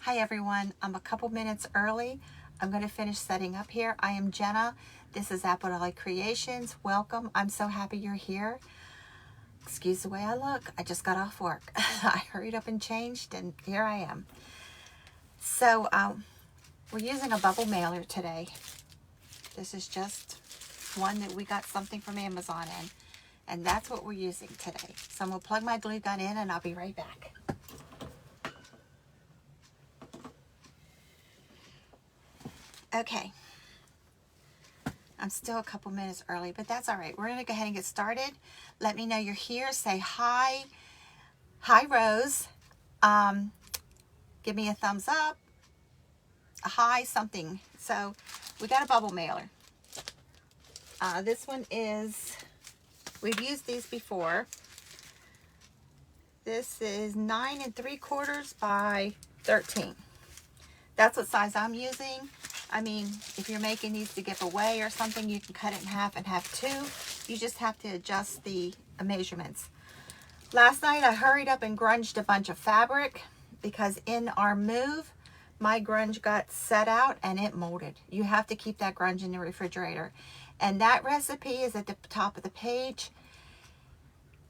Hi everyone, I'm a couple minutes early. I'm going to finish setting up here. I am Jenna. This is Apple Dolly Creations. Welcome. I'm so happy you're here. Excuse the way I look. I just got off work. I hurried up and changed and here I am. So we're using a bubble mailer today. This is just one that we got something from Amazon in. And that's what we're using today. So I'm going to plug my glue gun in and I'll be right back. Okay, I'm still a couple minutes early, but that's all right. We're going to go ahead and get started. Let me know you're here. Say hi. Hi, Rose. Give me a thumbs up, a hi, something. So we got a bubble mailer. This one is, we've used these before. This is 9 3/4 by 13. That's what size I'm using. I mean, if you're making these to give away or something, you can cut it in half and have two. You just have to adjust the measurements. Last night, I hurried up and grunged a bunch of fabric because in our move, my grunge got set out and it molded. You have to keep that grunge in the refrigerator. And that recipe is at the top of the page.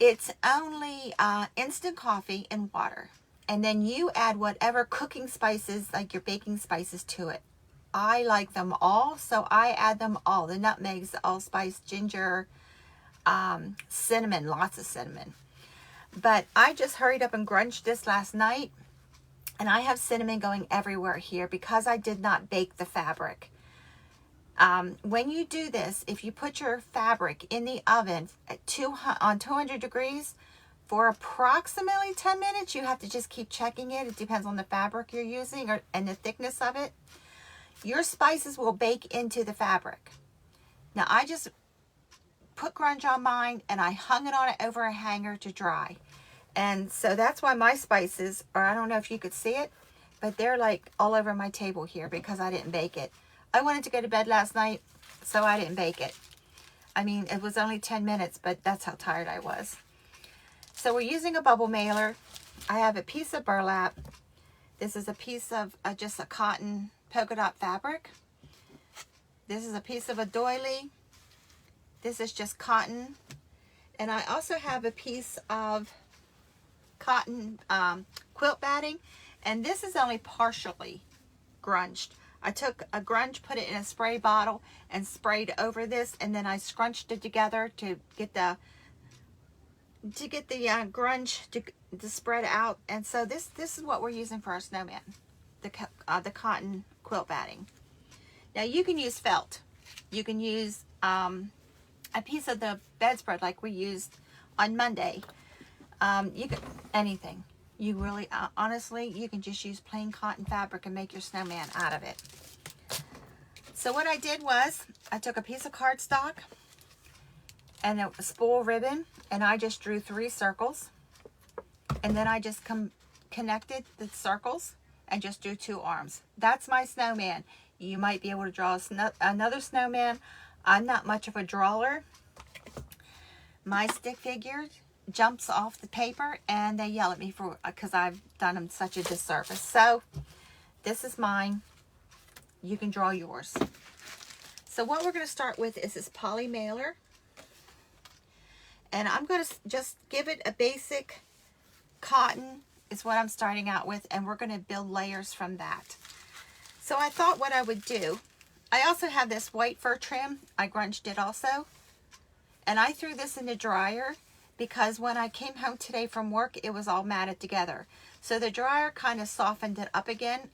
It's only instant coffee and water. And then you add whatever cooking spices, like your baking spices, to it. I like them all, so I add them all. The nutmegs, the allspice, ginger, cinnamon, lots of cinnamon. But I just hurried up and grunged this last night, and I have cinnamon going everywhere here because I did not bake the fabric. When you do this, if you put your fabric in the oven at on 200 degrees, for approximately 10 minutes, you have to just keep checking it. It depends on the fabric you're using and the thickness of it. Your spices will bake into the fabric. Now, I just put grunge on mine and I hung it on it over a hanger to dry. And so that's why my spices, or I don't know if you could see it, but they're like all over my table here because I didn't bake it. I wanted to go to bed last night, so I didn't bake it. I mean, it was only 10 minutes, but that's how tired I was. So we're using a bubble mailer. I have a piece of burlap. This is a piece of just a cotton polka dot fabric. This is a piece of a doily. This is just cotton. And I also have a piece of cotton quilt batting. And this is only partially grunged. I took a grunge, put it in a spray bottle, and sprayed over this. And then I scrunched it together to get the grunge to spread out. And so this is what we're using for our snowman, the cotton quilt batting. Now you can use felt. You can use a piece of the bedspread like we used on Monday. You can anything. You really, honestly, you can just use plain cotton fabric and make your snowman out of it. So what I did was I took a piece of cardstock and a spool ribbon, and I just drew 3 circles, and then I just connected the circles and just drew 2 arms. That's my snowman. You might be able to draw another snowman. I'm not much of a drawer. My stick figure jumps off the paper and they yell at me for because I've done them such a disservice. So this is mine. You can draw yours. So what we're going to start with is this poly mailer. And I'm going to just give it a basic cotton is what I'm starting out with, and we're going to build layers from that. So I thought what I would do, I also have this white fur trim. I grunged it also. And I threw this in the dryer because when I came home today from work, it was all matted together. So the dryer kind of softened it up again.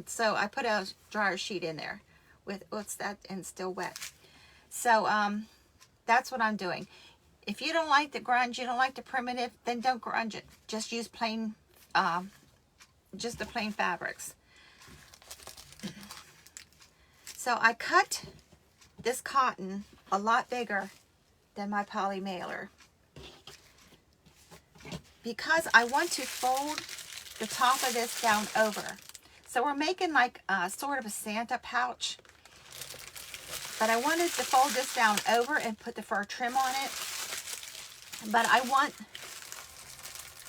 So I put a dryer sheet in there with, what's that, and still wet. So that's what I'm doing. If you don't like the grunge, you don't like the primitive, then don't grunge it. Just use plain, just the plain fabrics. So I cut this cotton a lot bigger than my poly mailer because I want to fold the top of this down over. So we're making like sort of a Santa pouch, but I wanted to fold this down over and put the fur trim on it. But I want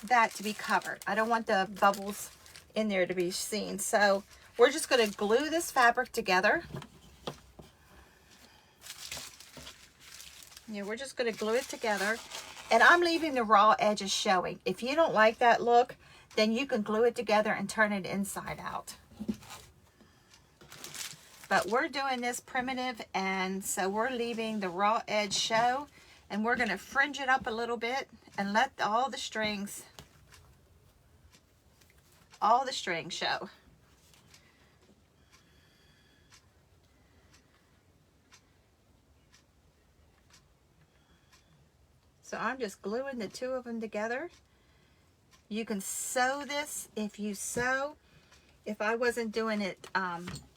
that to be covered. I don't want the bubbles in there to be seen. So we're just going to glue this fabric together. Yeah, we're just going to glue it together. And I'm leaving the raw edges showing. If you don't like that look, then you can glue it together and turn it inside out. But we're doing this primitive, and so we're leaving the raw edge show, and we're going to fringe it up a little bit and let all the strings show. So I'm just gluing the two of them together. You can sew this if you sew. If I wasn't doing it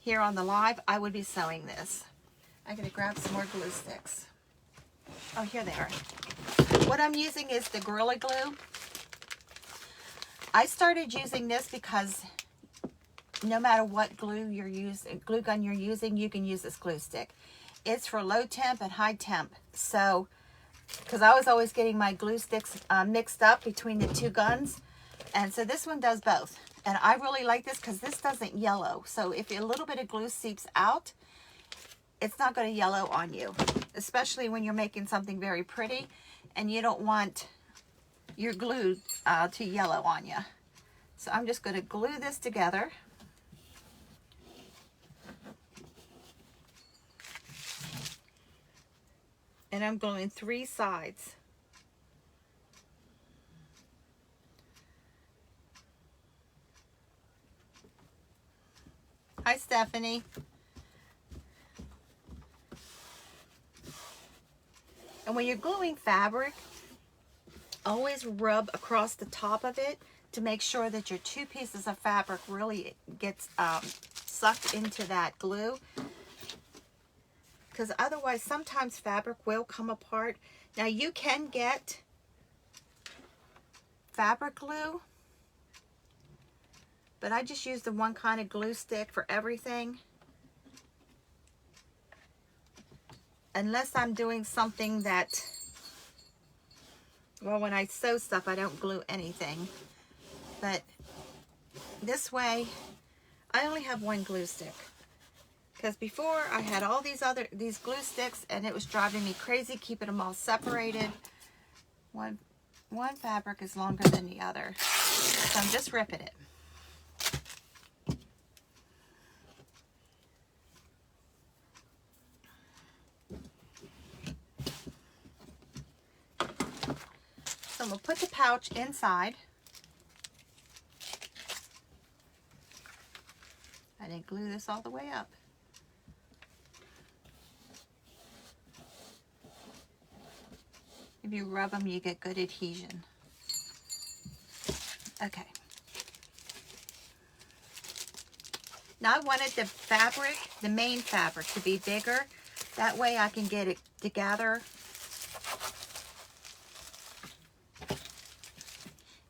here on the live, I would be sewing this. I'm going to grab some more glue sticks. Oh, here they are. What I'm using is the Gorilla Glue. I started using this because no matter what glue gun you're using, you can use this glue stick. It's for low temp and high temp. So, because I was always getting my glue sticks mixed up between the two guns. And so this one does both. And I really like this because this doesn't yellow. So if a little bit of glue seeps out, it's not going to yellow on you. Especially when you're making something very pretty and you don't want your glue to yellow on you. So I'm just going to glue this together. And I'm gluing 3 sides. Hi, Stephanie. And when you're gluing fabric, always rub across the top of it to make sure that your 2 pieces of fabric really gets sucked into that glue. Because otherwise, sometimes fabric will come apart. Now, you can get fabric glue, but I just use the one kind of glue stick for everything. Unless I'm doing something that, well, when I sew stuff, I don't glue anything. But this way, I only have one glue stick. Because before, I had all these glue sticks, and it was driving me crazy keeping them all separated. One fabric is longer than the other. So I'm just ripping it. So I'm going to put the pouch inside. I didn't glue this all the way up. If you rub them, you get good adhesion. Okay. Now I wanted the fabric, the main fabric, to be bigger. That way I can get it together.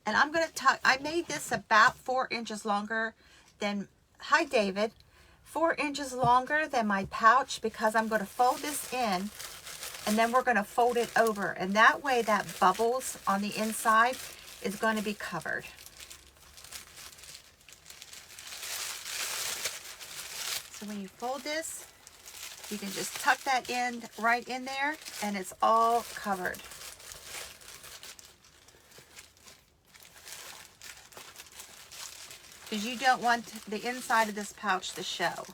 And I'm going to tuck, I made this about 4 inches longer than, hi David, 4 inches longer than my pouch because I'm going to fold this in and then we're going to fold it over. And that way that bubbles on the inside is going to be covered. So when you fold this, you can just tuck that in right in there and it's all covered. Because you don't want the inside of this pouch to show.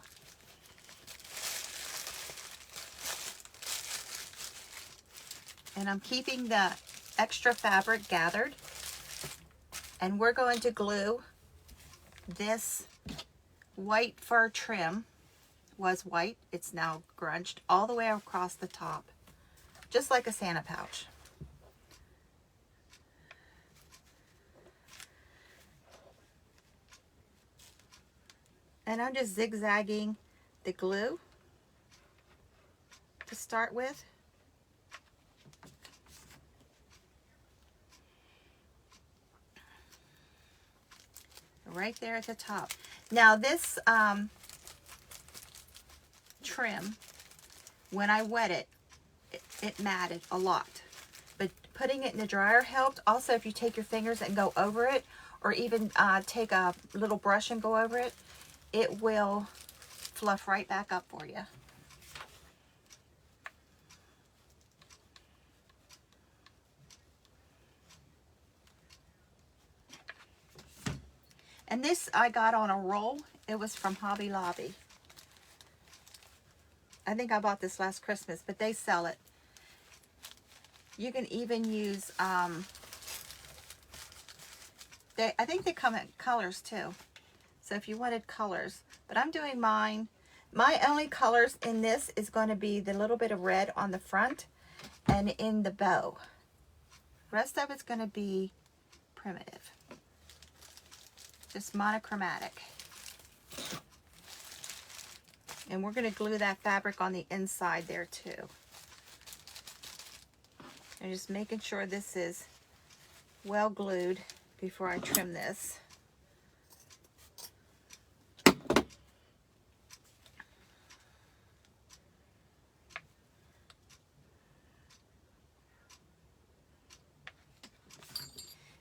And I'm keeping the extra fabric gathered. And we're going to glue this white fur trim. Was white, it's now grunged all the way across the top. Just like a Santa pouch. And I'm just zigzagging the glue to start with. Right there at the top. Now this trim, when I wet it, it matted a lot. But putting it in the dryer helped. Also, if you take your fingers and go over it, or even take a little brush and go over it, it will fluff right back up for you. And this I got on a roll. It was from Hobby Lobby. I think I bought this last Christmas, but they sell it. You can even use, I think they come in colors too. So if you wanted colors, but I'm doing mine. My only colors in this is going to be the little bit of red on the front and in the bow. The rest of it's going to be primitive. Just monochromatic. And we're going to glue that fabric on the inside there too. And just making sure this is well glued before I trim this.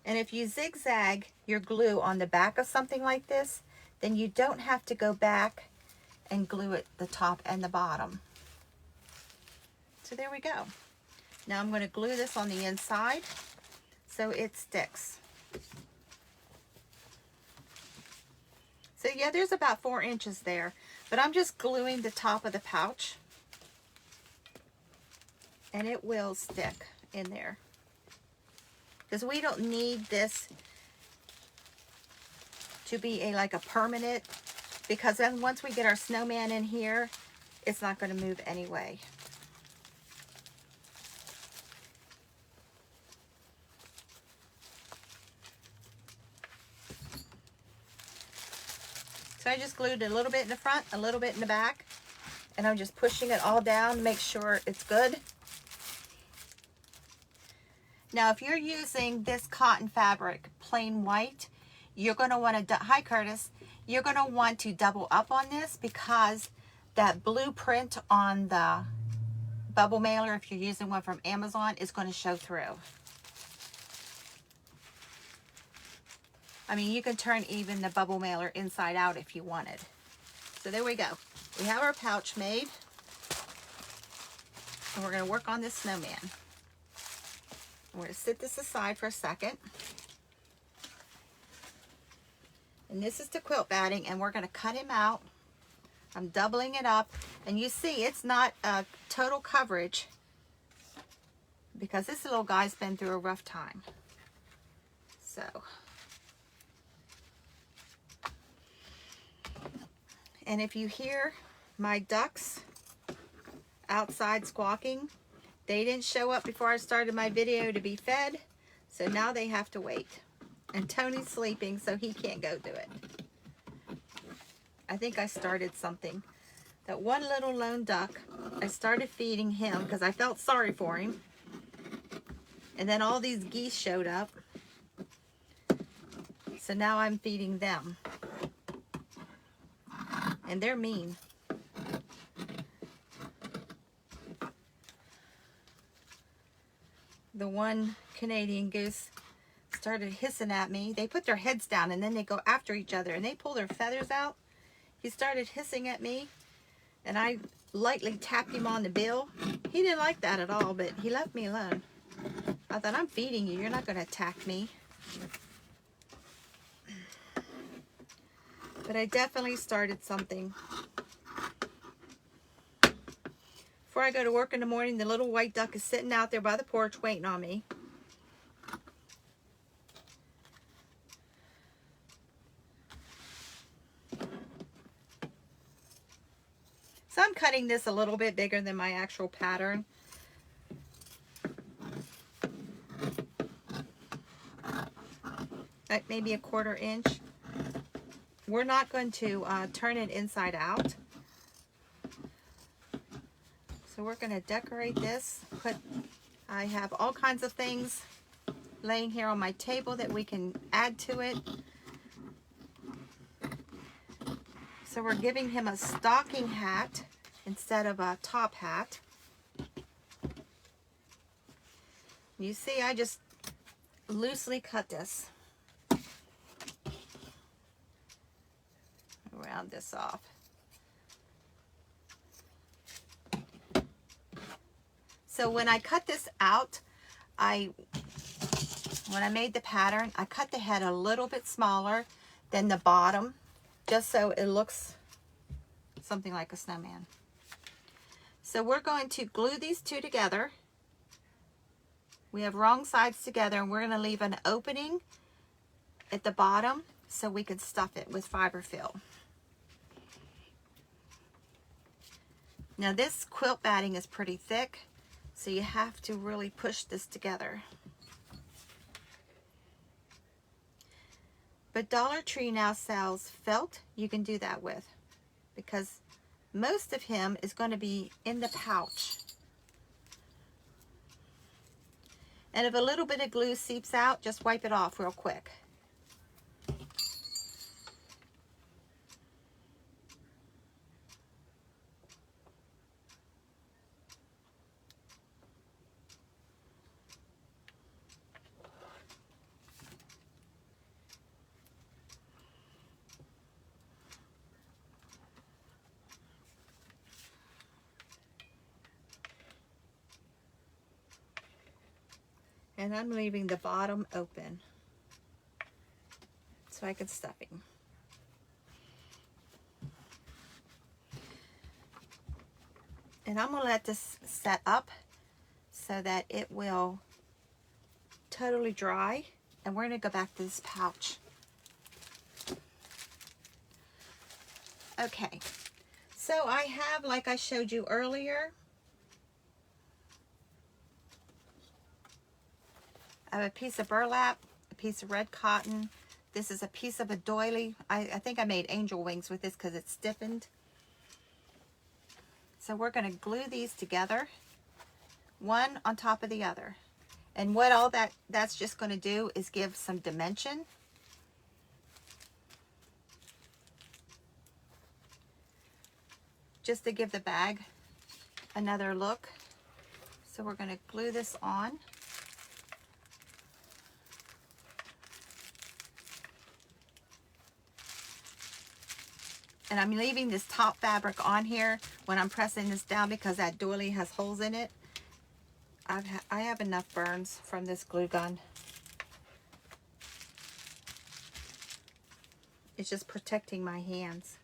And if you zigzag your glue on the back of something like this, then you don't have to go back and glue it the top and the bottom. So there we go. Now I'm going to glue this on the inside so it sticks. So yeah, there's about 4 inches there, but I'm just gluing the top of the pouch and it will stick in there. Because we don't need this to be like a permanent, because then once we get our snowman in here, it's not going to move anyway. So I just glued a little bit in the front, a little bit in the back, and I'm just pushing it all down to make sure it's good. Now, if you're using this cotton fabric, plain white, you're going to want to, hi Curtis, you're going to want to double up on this because that blueprint on the bubble mailer, if you're using one from Amazon, is going to show through. I mean, you can turn even the bubble mailer inside out if you wanted. So there we go. We have our pouch made. And we're going to work on this snowman. We're going to sit this aside for a second. And this is the quilt batting, and we're going to cut him out. I'm doubling it up. And you see, it's not a total coverage because this little guy's been through a rough time. So. And if you hear my ducks outside squawking, they didn't show up before I started my video to be fed, so now they have to wait. And Tony's sleeping, so he can't go do it. I think I started something. That one little lone duck, I started feeding him because I felt sorry for him. And then all these geese showed up. So now I'm feeding them. And they're mean. The one Canadian goose started hissing at me. They put their heads down and then they go after each other and they pull their feathers out. He started hissing at me and I lightly tapped him on the bill. He didn't like that at all, but he left me alone. I thought, I'm feeding you. You're not going to attack me. But I definitely started something. Before I go to work in the morning, the little white duck is sitting out there by the porch waiting on me. So I'm cutting this a little bit bigger than my actual pattern. Like maybe a 1/4 inch. We're not going to turn it inside out. So we're going to decorate this. I have all kinds of things laying here on my table that we can add to it. So we're giving him a stocking hat instead of a top hat. You see, I just loosely cut this. round this off. So when I cut this out, when I made the pattern, I cut the head a little bit smaller than the bottom, just so it looks something like a snowman. So we're going to glue these two together. We have wrong sides together, and we're going to leave an opening at the bottom so we can stuff it with fiberfill. Now this quilt batting is pretty thick, so you have to really push this together. But Dollar Tree now sells felt you can do that with, because most of him is going to be in the pouch. And if a little bit of glue seeps out, just wipe it off real quick. And I'm leaving the bottom open so I can stuff it. And I'm going to let this set up so that it will totally dry. And we're going to go back to this pouch. Okay, so I have, like I showed you earlier, I have a piece of burlap, a piece of red cotton. This is a piece of a doily. I think I made angel wings with this because it's stiffened. So we're going to glue these together, one on top of the other. And what all that's just going to do is give some dimension. Just to give the bag another look. So we're going to glue this on. And I'm leaving this top fabric on here when I'm pressing this down because that doily has holes in it. I have enough burns from this glue gun. It's just protecting my hands.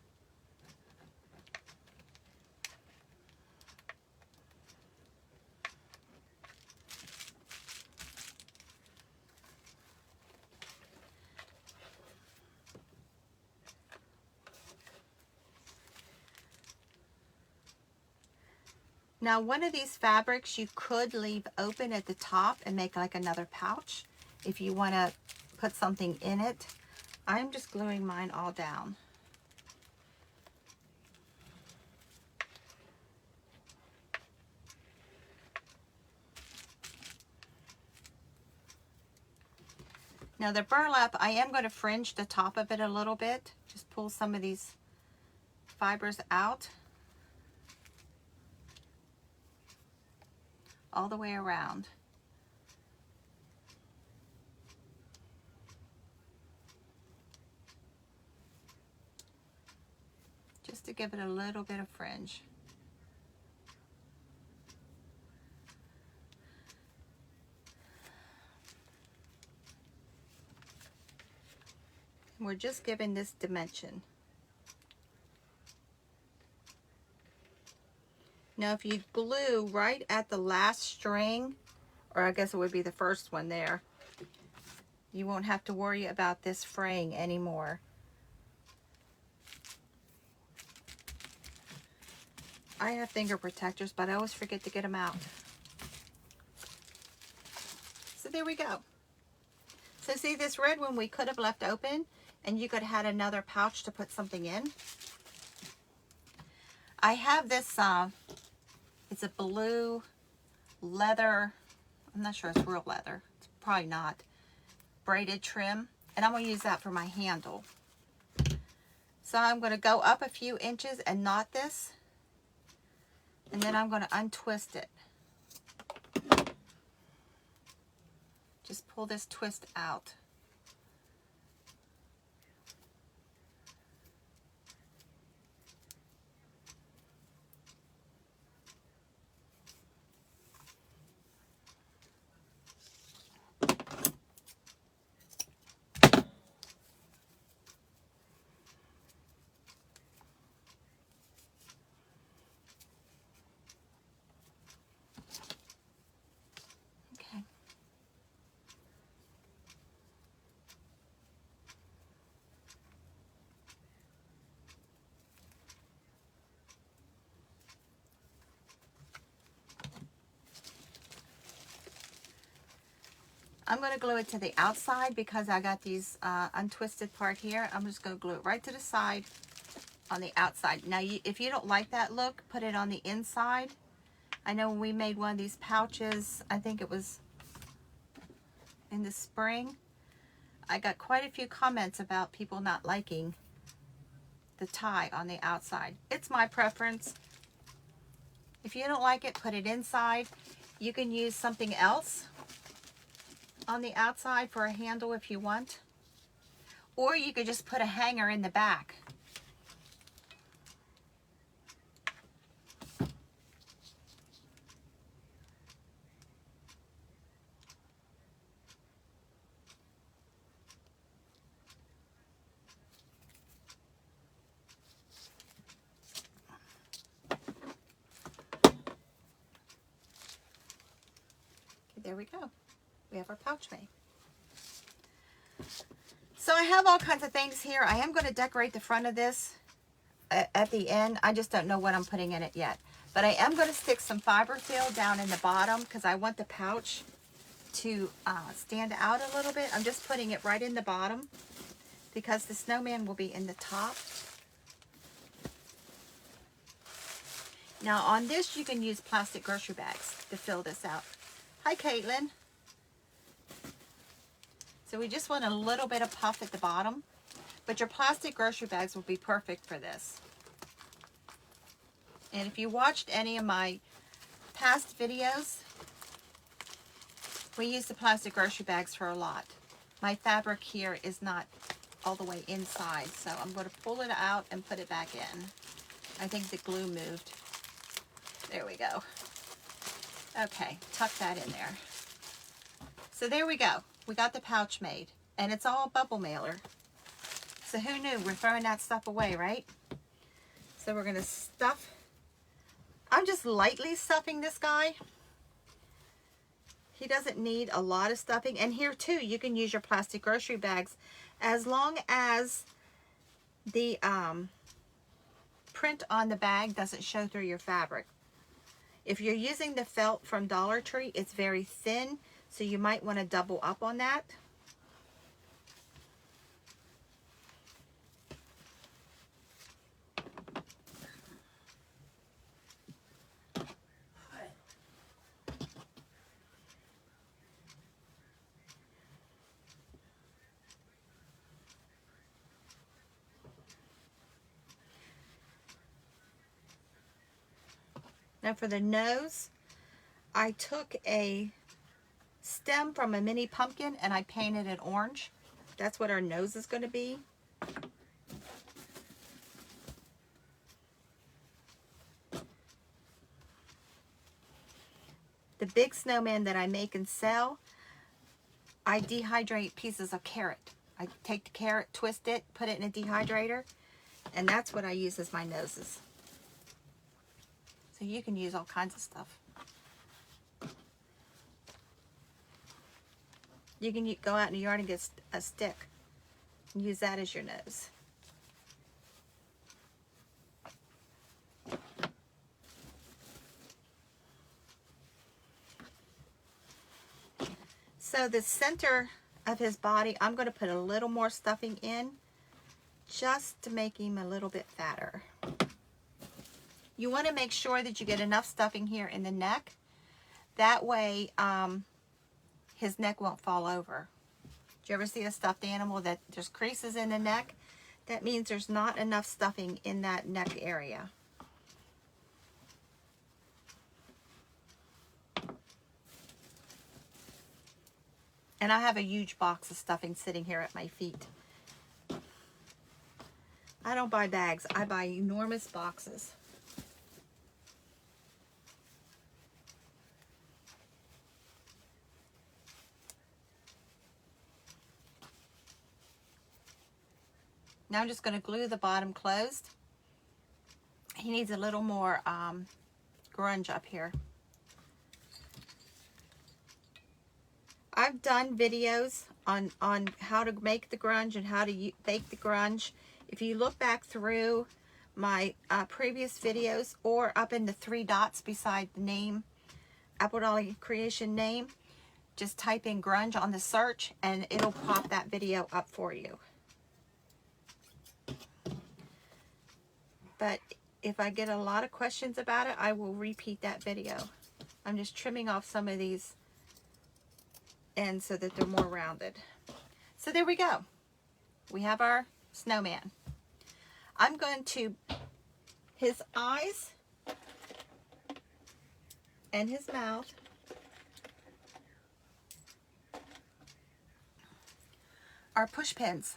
Now, one of these fabrics you could leave open at the top and make like another pouch if you want to put something in it. I'm just gluing mine all down. Now the burlap, I am going to fringe the top of it a little bit. Just pull some of these fibers out. All the way around. Just to give it a little bit of fringe. We're just giving this dimension. Now if you glue right at the last string, or I guess it would be the first one there, you won't have to worry about this fraying anymore. I have finger protectors, but I always forget to get them out. So there we go. So see, this red one we could have left open, and you could have had another pouch to put something in. I have this, it's a blue leather, I'm not sure it's real leather, it's probably not, braided trim, and I'm going to use that for my handle. So I'm going to go up a few inches and knot this, and then I'm going to untwist it. Just pull this twist out. I'm going to glue it to the outside because I got these untwisted part here. I'm just going to glue it right to the side on the outside. Now, if you don't like that look, put it on the inside. I know when we made one of these pouches, I think it was in the spring, I got quite a few comments about people not liking the tie on the outside. It's my preference. If you don't like it, put it inside. You can use something else on the outside for a handle if you want. Or you could just put a hanger in the back. There we go. We have our pouch made. So I have all kinds of things here. I am going to decorate the front of this at the end. I just don't know what I'm putting in it yet. But I am going to stick some fiberfill down in the bottom because I want the pouch to stand out a little bit. I'm just putting it right in the bottom because the snowman will be in the top. Now on this, you can use plastic grocery bags to fill this out. Hi, Caitlin. So we just want a little bit of puff at the bottom, but your plastic grocery bags will be perfect for this. And if you watched any of my past videos, we use the plastic grocery bags for a lot. My fabric here is not all the way inside, so I'm going to pull it out and put it back in. I think the glue moved. There we go. Okay, tuck that in there. So there we go. We got the pouch made, and it's all bubble mailer. So who knew? We're throwing that stuff away, right? So we're going to stuff. I'm just lightly stuffing this guy. He doesn't need a lot of stuffing. And here too, you can use your plastic grocery bags as long as the print on the bag doesn't show through your fabric. If you're using the felt from Dollar Tree, it's very thin, so you might want to double up on that. Now for the nose, I took a stem from a mini pumpkin and I painted it orange. That's what our nose is going to be. The big snowman that I make and sell, I dehydrate pieces of carrot. I take the carrot, twist it, put it in a dehydrator, and that's what I use as my noses. So you can use all kinds of stuff. You can go out in the yard and get a stick and use that as your nose. So the center of his body, I'm going to put a little more stuffing in just to make him a little bit fatter. You want to make sure that you get enough stuffing here in the neck. That way his neck won't fall over. Do you ever see a stuffed animal that there's creases in the neck? That means there's not enough stuffing in that neck area. And I have a huge box of stuffing sitting here at my feet. I don't buy bags, I buy enormous boxes. Now I'm just going to glue the bottom closed. He needs a little more grunge up here. I've done videos on how to make the grunge and how to bake the grunge. If you look back through my previous videos or up in the 3 dots beside the name, Apple Dolly Creation name, Just type in grunge on the search and it'll pop that video up for you. But if I get a lot of questions about it, I will repeat that video. I'm just trimming off some of these ends so that they're more rounded. So there we go. We have our snowman. I'm going to, his eyes and his mouth are push pins.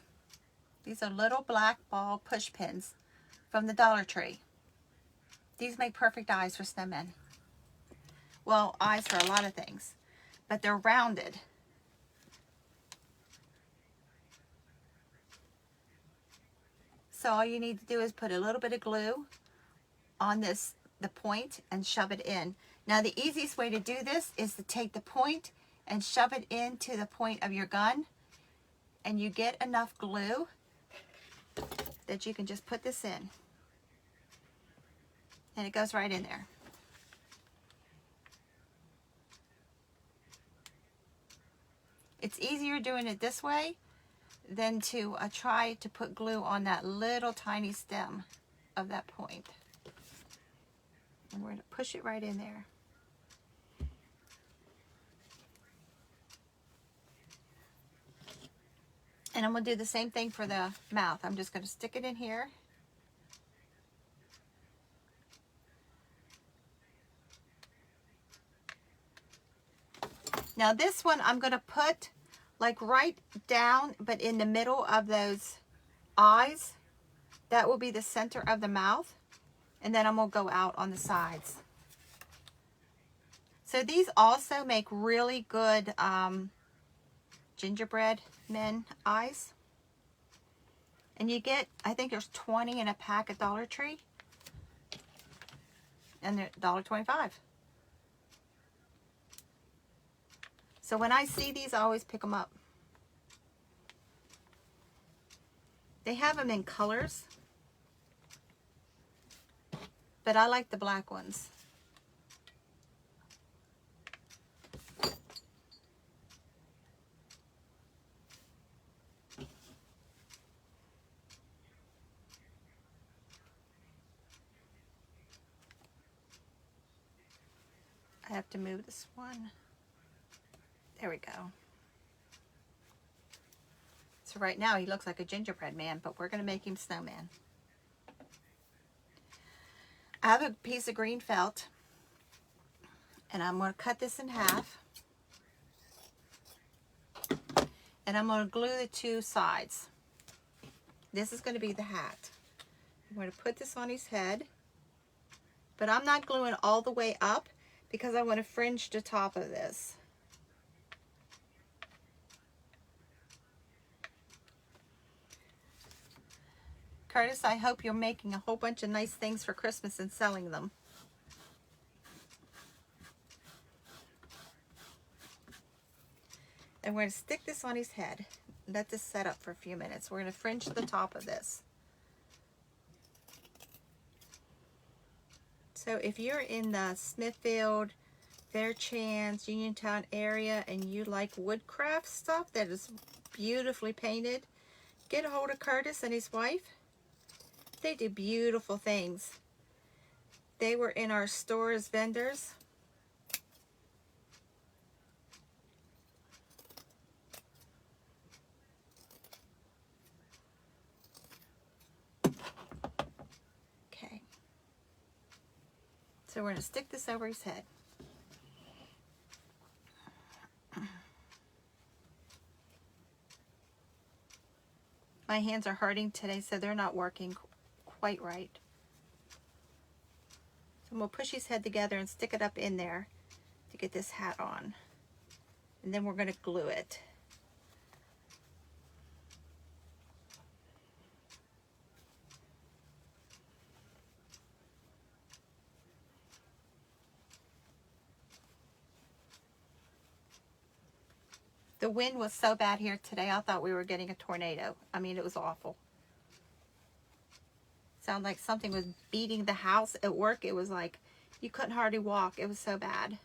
These are little black ball push pins from the Dollar Tree. These make perfect eyes for snowmen. Well, eyes for a lot of things, but they're rounded. So all you need to do is put a little bit of glue on the point and shove it in. Now the easiest way to do this is to take the point and shove it into the point of your gun, and you get enough glue that you can just put this in. And it goes right in there. It's easier doing it this way than to try to put glue on that little tiny stem of that point. And we're going to push it right in there. And I'm going to do the same thing for the mouth. I'm just going to stick it in here. Now this one I'm going to put like right down, but in the middle of those eyes. That will be the center of the mouth. And then I'm going to go out on the sides. So these also make really good gingerbread men eyes. And you get, I think there's 20 in a pack at Dollar Tree. And they're $1.25. So when I see these, I always pick them up. They have them in colors, but I like the black ones. I have to move this one. There we go. So right now he looks like a gingerbread man, but we're going to make him snowman. I have a piece of green felt, and I'm going to cut this in half. And I'm going to glue the two sides. This is going to be the hat. I'm going to put this on his head, but I'm not gluing all the way up because I want to fringe the top of this. Curtis, I hope you're making a whole bunch of nice things for Christmas and selling them. And we're going to stick this on his head. Let this set up for a few minutes. We're going to fringe the top of this. So if you're in the Smithfield, Fairchance, Uniontown area and you like woodcraft stuff that is beautifully painted, get a hold of Curtis and his wife. They do beautiful things. They were in our store as vendors. Okay. So we're going to stick this over his head. My hands are hurting today, so they're not working quite right. So I'm going to push his head together and stick it up in there to get this hat on. And then we're going to glue it. The wind was so bad here today, I thought we were getting a tornado. I mean, it was awful. Sounded like something was beating the house at work. It was like you couldn't hardly walk. It was so bad.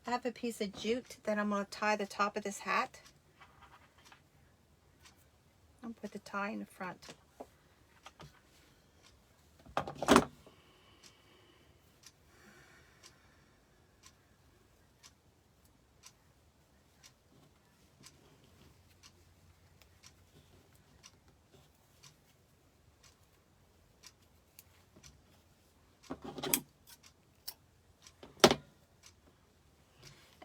I have a piece of jute that I'm going to tie the top of this hat. I'll put the tie in the front.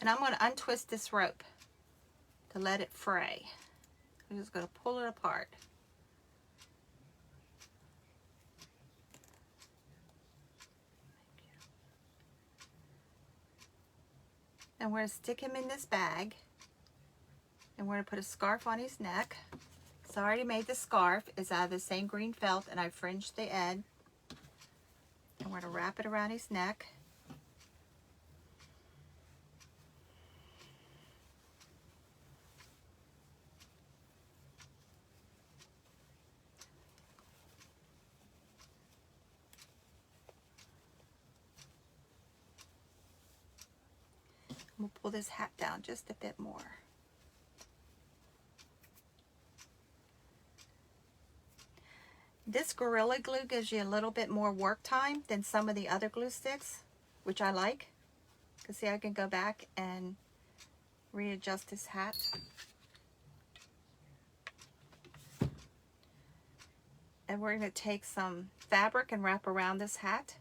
And I'm going to untwist this rope to let it fray. I'm just going to pull it apart. And we're going to stick him in this bag. And we're going to put a scarf on his neck. So I already made the scarf. It's out of the same green felt, and I fringed the end. And we're going to wrap it around his neck. We'll pull this hat down just a bit more. This Gorilla Glue gives you a little bit more work time than some of the other glue sticks, which I like. Because see, I can go back and readjust this hat. And we're going to take some fabric and wrap around this hat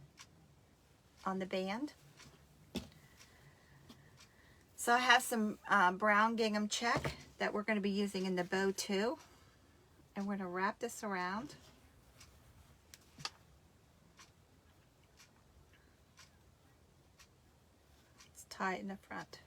on the band. So I have some brown gingham check that we're going to be using in the bow too. And we're going to wrap this around. Let's tie it in the front.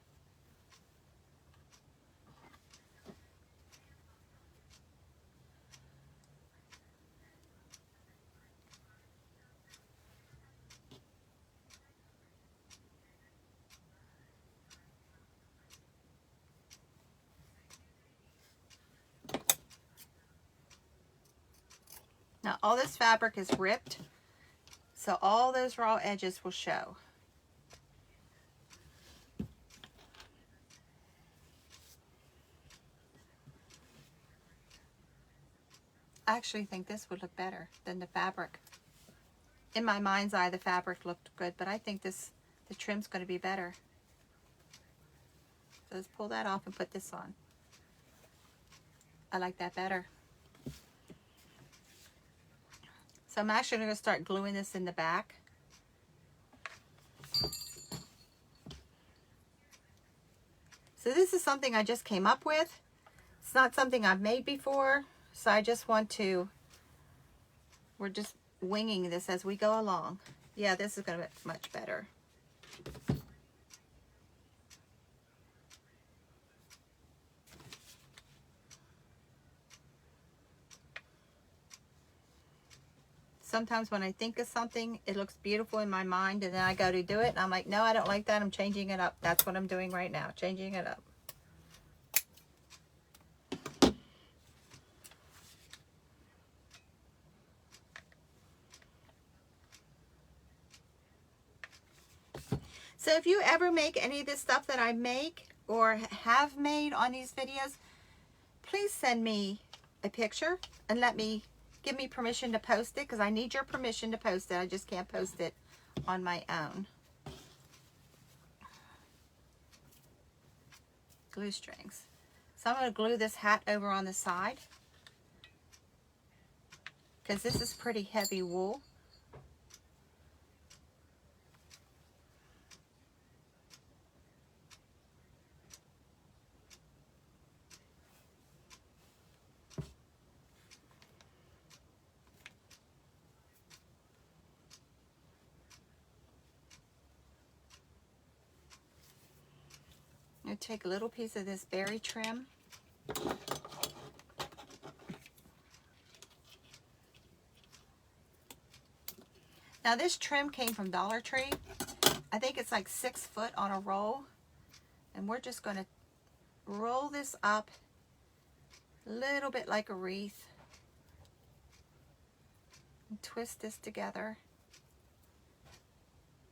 Now all this fabric is ripped, so all those raw edges will show. I actually think this would look better than the fabric. In my mind's eye, the fabric looked good, but I think the trim's going to be better. So let's pull that off and put this on. I like that better. So I'm actually going to start gluing this in the back. So this is something I just came up with. It's not something I've made before, so I just want to, we're just winging this as we go along. Yeah, this is going to be much better. Sometimes when I think of something, it looks beautiful in my mind, and then I go to do it, and I'm like, no, I don't like that. I'm changing it up. That's what I'm doing right now, changing it up. So if you ever make any of this stuff that I make or have made on these videos, please send me a picture and give me permission to post it, because I need your permission to post it. I just can't post it on my own. Glue strings. So I'm going to glue this hat over on the side, because this is pretty heavy wool. I'm going to take a little piece of this berry trim. Now this trim came from Dollar Tree. I think it's like 6 foot on a roll. And we're just going to roll this up a little bit like a wreath. And twist this together.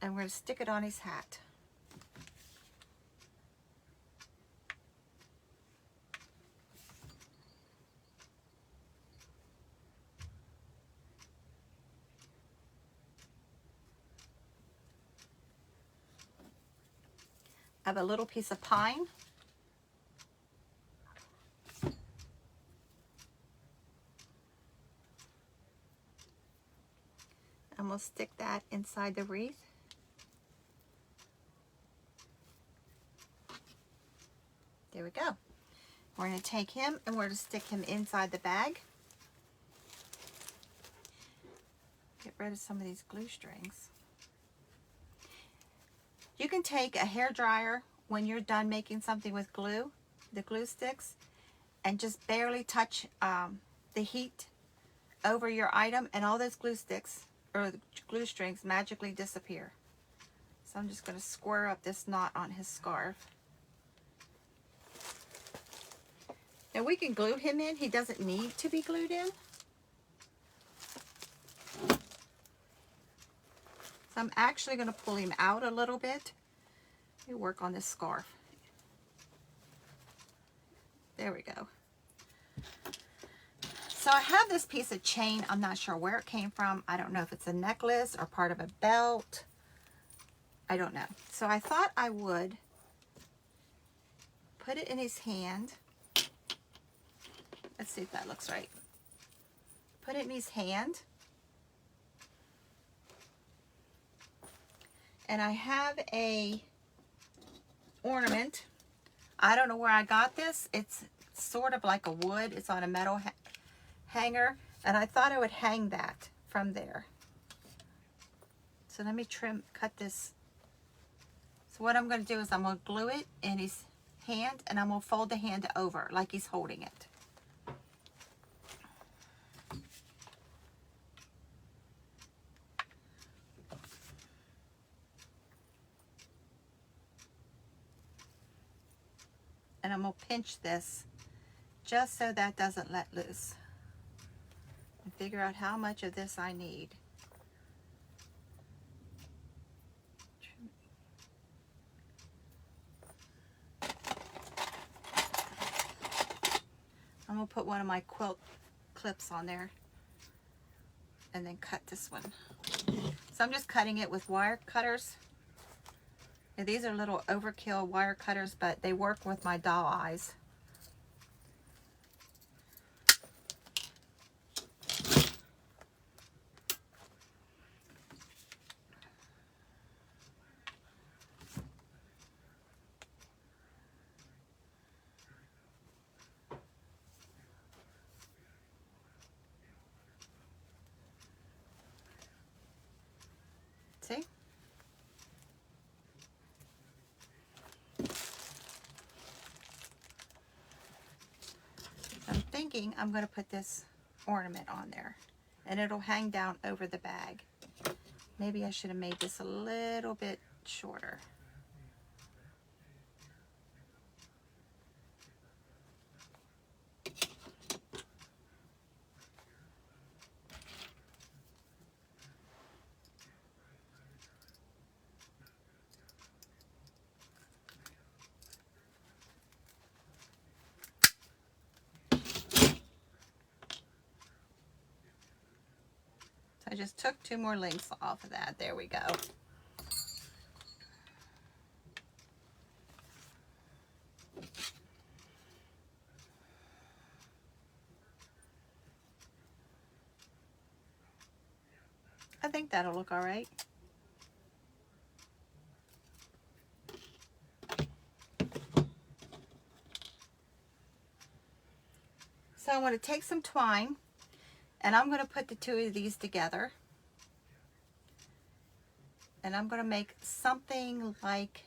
And we're going to stick it on his hat. have a little piece of pine. I'm going to stick that inside the wreath. There we go. We're going to take him and we're going to stick him inside the bag. Get rid of some of these glue strings. You can take a hair dryer when you're done making something with glue, the glue sticks, and just barely touch the heat over your item, and all those glue sticks or the glue strings magically disappear. So I'm just going to square up this knot on his scarf. Now we can glue him in. He doesn't need to be glued in. So I'm actually going to pull him out a little bit. Let me work on this scarf. There we go. So I have this piece of chain. I'm not sure where it came from. I don't know if it's a necklace or part of a belt. I don't know. So I thought I would put it in his hand. Let's see if that looks right. Put it in his hand. And I have a ornament. I don't know where I got this. It's sort of like a wood. It's on a metal hanger. And I thought I would hang that from there. So let me cut this. So what I'm going to do is I'm going to glue it in his hand, and I'm going to fold the hand over like he's holding it. And I'm going to pinch this just so that doesn't let loose. And figure out how much of this I need. I'm going to put one of my quilt clips on there and then cut this one. So I'm just cutting it with wire cutters. Now, these are little overkill wire cutters, but they work with my doll eyes. See? I'm thinking I'm going to put this ornament on there, and it'll hang down over the bag. Maybe I should have made this a little bit shorter. I just took 2 more links off of that. There we go. I think that'll look all right. So I'm going to take some twine, and I'm going to put the 2 of these together. And I'm going to make something like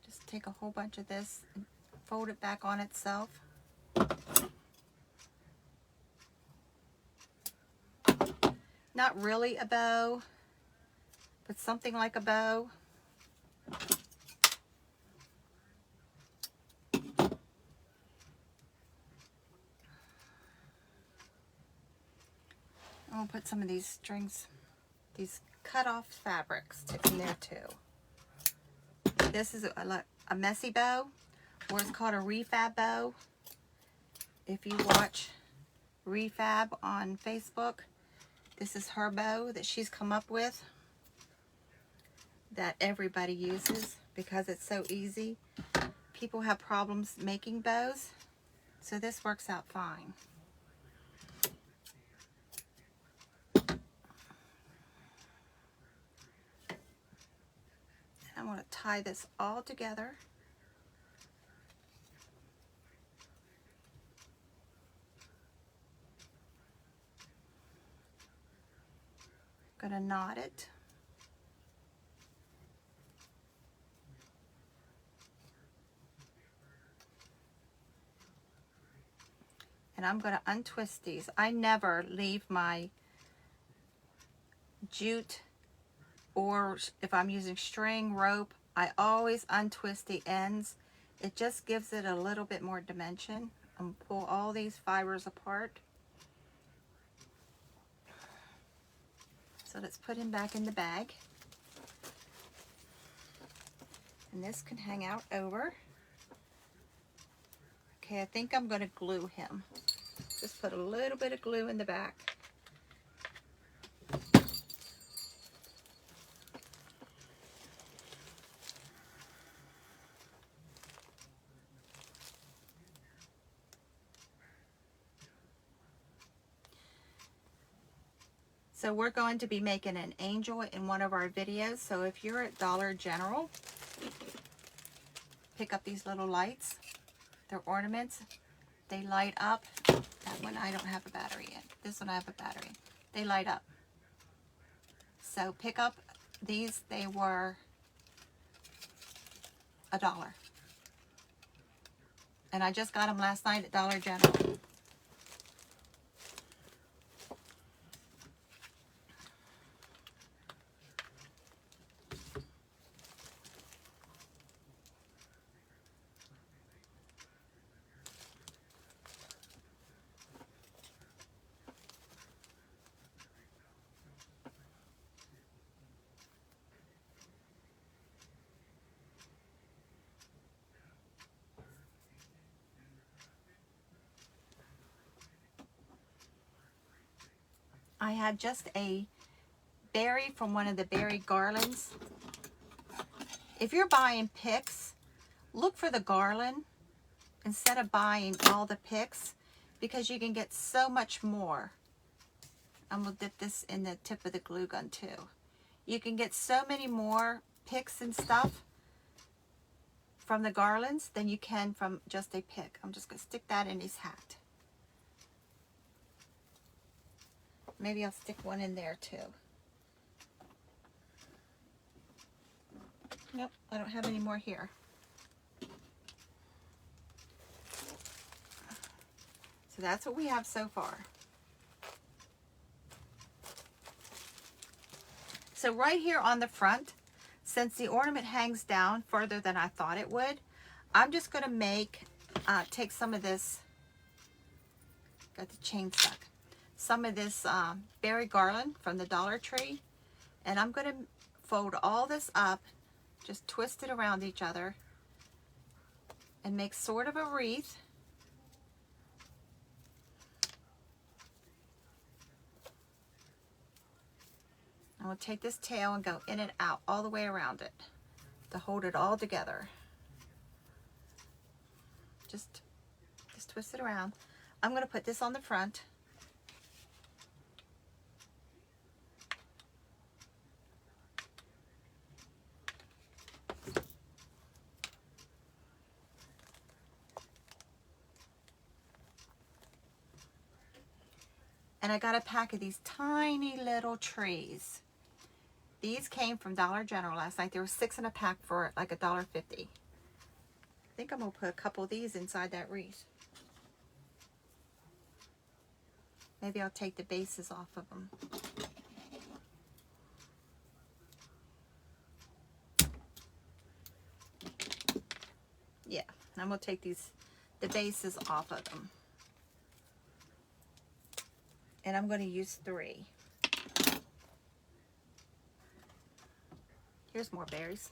just take a whole bunch of this and fold it back on itself. Not really a bow, but something like a bow. I'm going to put some of these strings, these cut off fabrics in there too. This is a messy bow, or it's called a refab bow. If you watch Refab on Facebook, this is her bow that she's come up with. that everybody uses because it's so easy. People have problems making bows, so this works out fine. I'm going to tie this all together. I'm going to knot it. And I'm going to untwist these. I never leave my jute, or if I'm using string, rope, I always untwist the ends. It just gives it a little bit more dimension. I'm going to pull all these fibers apart. So let's put him back in the bag. And this can hang out over. Okay, I think I'm going to glue him. Just put a little bit of glue in the back. So we're going to be making an angel in one of our videos. So if you're at Dollar General, pick up these little lights. They're ornaments. They light up. That one I don't have a battery in. This one I have a battery. They light up. So pick up these. They were $1. And I just got them last night at Dollar General. I had just a berry from one of the berry garlands. If you're buying picks, look for the garland instead of buying all the picks, because you can get so much more. I'm going to dip this in the tip of the glue gun too. You can get so many more picks and stuff from the garlands than you can from just a pick. I'm just going to stick that in his hat. Maybe I'll stick one in there too. Nope, I don't have any more here. So that's what we have so far. So right here on the front, since the ornament hangs down further than I thought it would, I'm just going to make, take some of this, got the chain stuck, some of this berry garland from the Dollar Tree, and I'm going to fold all this up, just twist it around each other, and make sort of a wreath. I'm going to take this tail and go in and out all the way around it to hold it all together. Just twist it around. I'm going to put this on the front. And I got a pack of these tiny little trees. These came from Dollar General last night. There were 6 in a pack for like $1.50. I think I'm going to put a couple of these inside that wreath. Maybe I'll take the bases off of them. Yeah, I'm going to take the bases off of them. And I'm going to use 3. Here's more berries.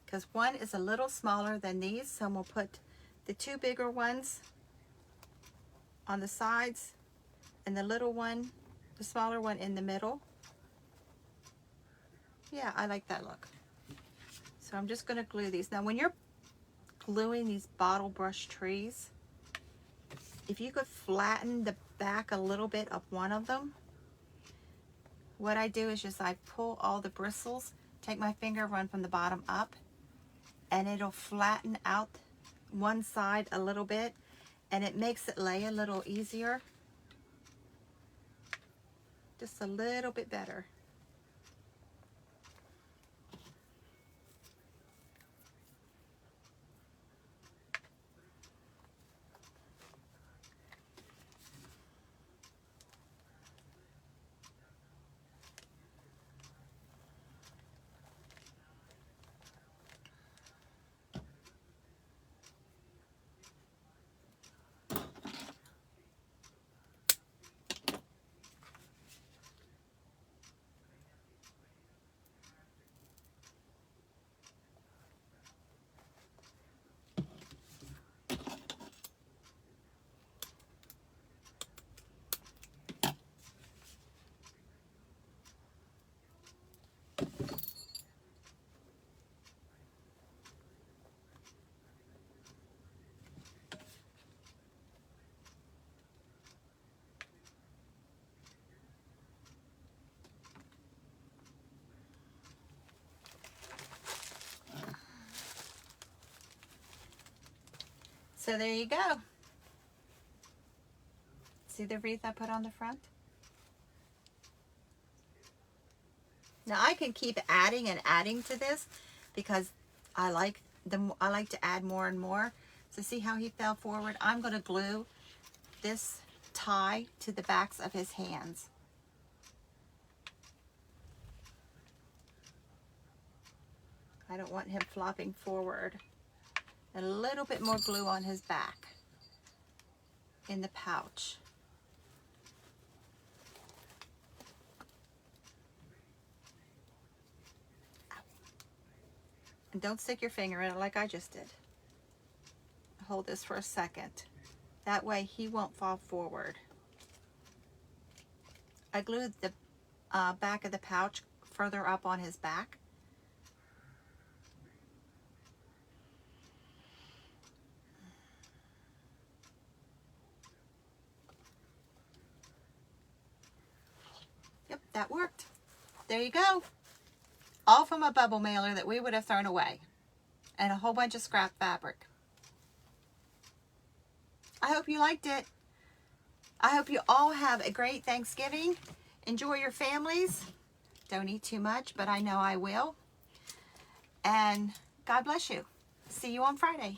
Because one is a little smaller than these, so I'm going to put the two bigger ones on the sides and the little one, the smaller one in the middle. Yeah, I like that look. So I'm just going to glue these. Now when you're gluing these bottle brush trees, if you could flatten the back a little bit of one of them, what I do is just I pull all the bristles, take my finger, run from the bottom up, and it'll flatten out one side a little bit, and it makes it lay a little easier. Just a little bit better. So there you go. See the wreath I put on the front? Now I can keep adding and adding to this because I like to add more and more. So see how he fell forward? I'm going to glue this tie to the backs of his hands. I don't want him flopping forward. A little bit more glue on his back in the pouch. And don't stick your finger in it like I just did. Hold this for a second. That way he won't fall forward. I glued the back of the pouch further up on his back. Yep, that worked. There you go. All from a bubble mailer that we would have thrown away. And a whole bunch of scrap fabric. I hope you liked it. I hope you all have a great Thanksgiving. Enjoy your families. Don't eat too much, but I know I will. And God bless you. See you on Friday.